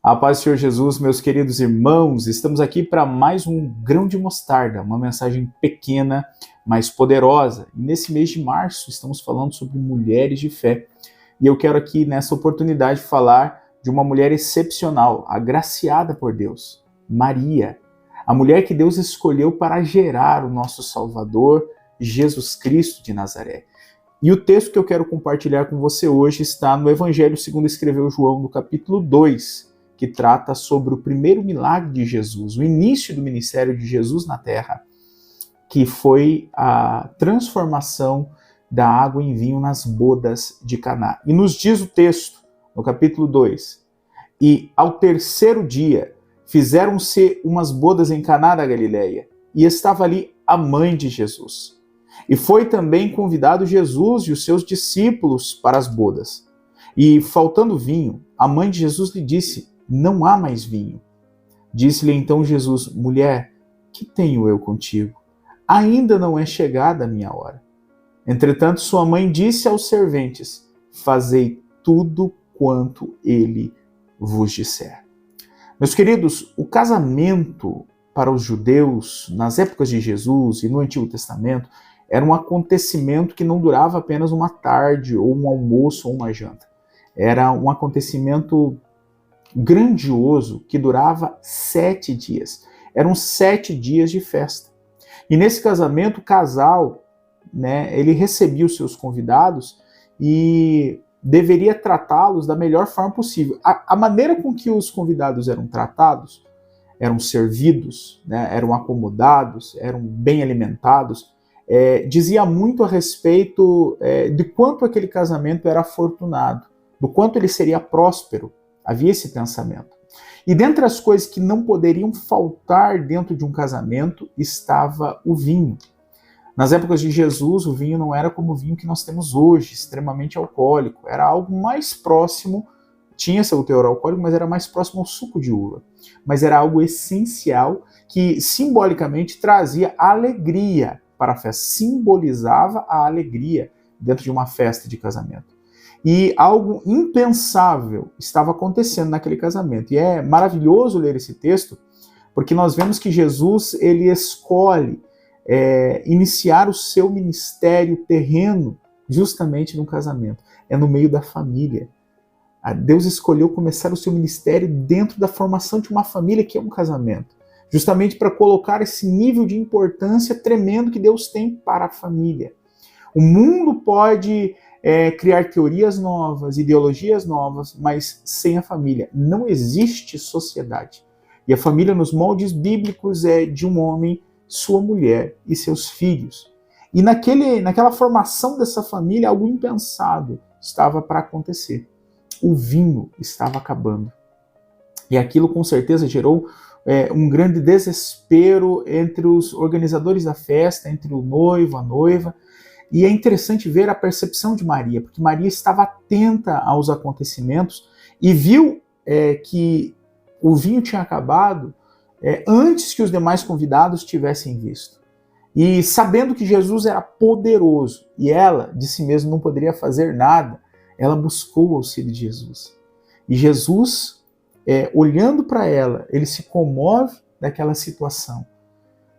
A paz do Senhor Jesus, meus queridos irmãos, estamos aqui para mais um grão de mostarda, uma mensagem pequena, mas poderosa. E nesse mês de março estamos falando sobre mulheres de fé. E eu quero aqui nessa oportunidade falar de uma mulher excepcional, agraciada por Deus, Maria. A mulher que Deus escolheu para gerar o nosso Salvador, Jesus Cristo de Nazaré. E o texto que eu quero compartilhar com você hoje está no Evangelho segundo escreveu João, no capítulo 2, que trata sobre o primeiro milagre de Jesus, o início do ministério de Jesus na terra, que foi a transformação da água em vinho nas bodas de Caná. E nos diz o texto, no capítulo 2, e ao terceiro dia fizeram-se umas bodas em Caná da Galileia, e estava ali a mãe de Jesus. E foi também convidado Jesus e os seus discípulos para as bodas. E faltando vinho, a mãe de Jesus lhe disse: não há mais vinho. Disse-lhe então Jesus: mulher, que tenho eu contigo? Ainda não é chegada a minha hora. Entretanto, sua mãe disse aos serventes: fazei tudo quanto ele vos disser. Meus queridos, o casamento para os judeus, nas épocas de Jesus e no Antigo Testamento, era um acontecimento que não durava apenas uma tarde, ou um almoço, ou uma janta. Era um acontecimento grandioso que durava 7 dias. Eram 7 dias de festa. E nesse casamento, o casal, ele recebia os seus convidados e deveria tratá-los da melhor forma possível. A maneira com que os convidados eram tratados, eram servidos, eram acomodados, eram bem alimentados, dizia muito a respeito de quanto aquele casamento era afortunado, do quanto ele seria próspero. Havia esse pensamento. E dentre as coisas que não poderiam faltar dentro de um casamento estava o vinho. Nas épocas de Jesus, o vinho não era como o vinho que nós temos hoje, extremamente alcoólico. Era algo mais próximo, tinha seu teor alcoólico, mas era mais próximo ao suco de uva. Mas era algo essencial que simbolicamente trazia alegria para a festa, simbolizava a alegria dentro de uma festa de casamento. E algo impensável estava acontecendo naquele casamento. E é maravilhoso ler esse texto, porque nós vemos que Jesus ele escolhe iniciar o seu ministério terreno justamente no casamento. É no meio da família. Deus escolheu começar o seu ministério dentro da formação de uma família, que é um casamento. Justamente para colocar esse nível de importância tremendo que Deus tem para a família. O mundo pode criar teorias novas, ideologias novas, mas sem a família não existe sociedade. E a família nos moldes bíblicos é de um homem, sua mulher e seus filhos. E naquela formação dessa família, algo impensado estava para acontecer. O vinho estava acabando. E aquilo com certeza gerou um grande desespero entre os organizadores da festa, entre o noivo, a noiva. E é interessante ver a percepção de Maria, porque Maria estava atenta aos acontecimentos e viu que o vinho tinha acabado antes que os demais convidados tivessem visto. E sabendo que Jesus era poderoso e ela, de si mesma, não poderia fazer nada, ela buscou o auxílio de Jesus. E Jesus, olhando para ela, ele se comove daquela situação.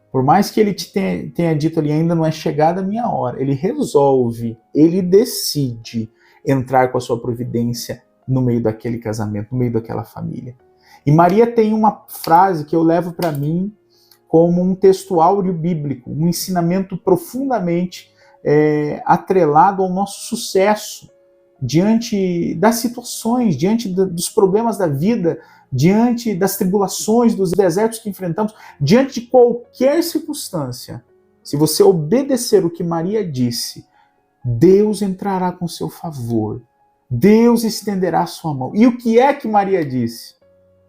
Por mais que ele tenha dito ali, ainda não é chegada a minha hora, ele resolve, ele decide entrar com a sua providência no meio daquele casamento, no meio daquela família. E Maria tem uma frase que eu levo para mim como um texto áureo bíblico, um ensinamento profundamente atrelado ao nosso sucesso diante das situações, diante dos problemas da vida, diante das tribulações, dos desertos que enfrentamos, diante de qualquer circunstância. Se você obedecer o que Maria disse, Deus entrará com seu favor, Deus estenderá a sua mão. E o que é que Maria disse?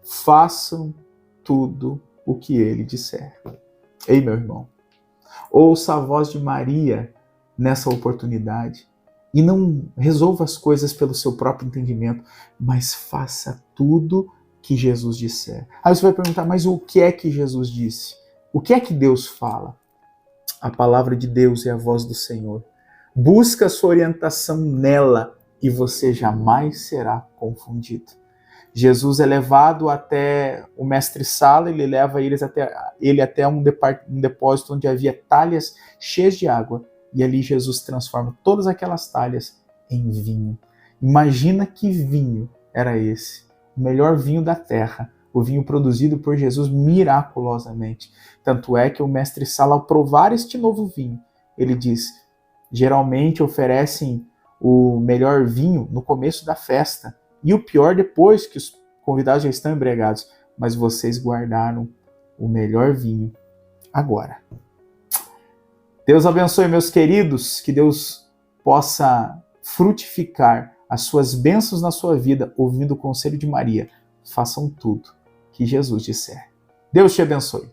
Façam tudo o que ele disser. Ei, meu irmão, ouça a voz de Maria nessa oportunidade. E não resolva as coisas pelo seu próprio entendimento, mas faça tudo que Jesus disser. Aí você vai perguntar, mas o que é que Jesus disse? O que é que Deus fala? A palavra de Deus é a voz do Senhor. Busca a sua orientação nela e você jamais será confundido. Jesus é levado até o mestre-sala, ele leva ele até um depósito onde havia talhas cheias de água, e ali Jesus transforma todas aquelas talhas em vinho. Imagina que vinho era esse, o melhor vinho da terra, o vinho produzido por Jesus miraculosamente. Tanto é que o mestre-sala, ao provar este novo vinho, ele diz: geralmente oferecem o melhor vinho no começo da festa e o pior depois que os convidados já estão embriagados, mas vocês guardaram o melhor vinho agora. Deus abençoe, meus queridos, que Deus possa frutificar as suas bênçãos na sua vida, ouvindo o conselho de Maria. Façam tudo que Jesus disser. Deus te abençoe.